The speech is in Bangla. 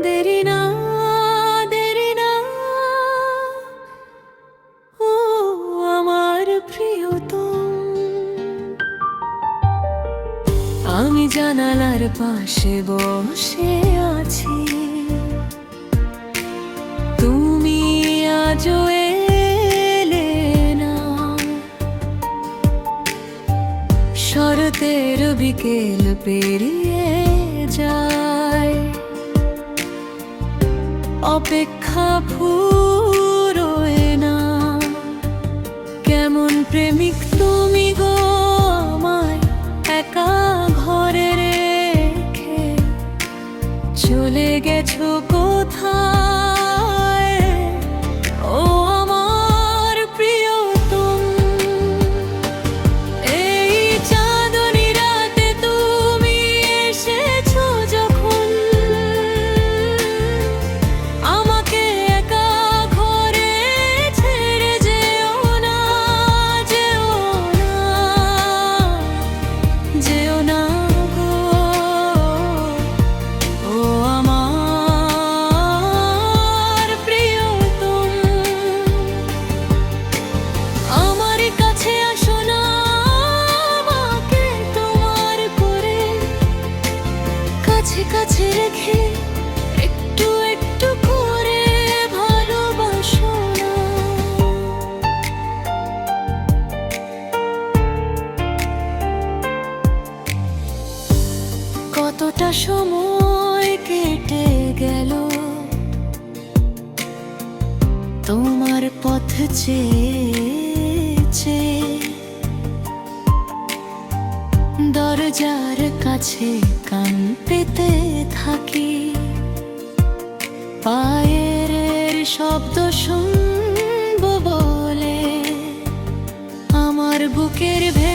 দেরি না, দেরি না, ও আমার প্রিয়তম। আমি জানালার পাশে বসে আছি, তুমি আজও এলে না। শরতের বিকেল পেরিয়ে যায়, অপেক্ষা ফুরোয় না। কেমন প্রেমিক তুমি গো, আমায় একা ঘরে রেখে চলে গেছো কোথায়, ও আমার প্রিয়তম। এই চাঁদনি রাতে তুমি এসেছো যখন, আমাকে একা ঘরে ছেড়ে যেও না, যেও না, যেও না গো, ও আমার প্রিয়তম। আমার কাছে আসো না, আমাকে তোমার করে কাছে কাছে রেখে একটু একটু করে ভালোবাসো না। কতটা সময় কেটে গেল তোমার পথ চেয়ে চেয়ে, দরজার কাছে কান পেতে থাকি। পায়ের শব্দ শুনবো বলে আমার বুকের ভেতর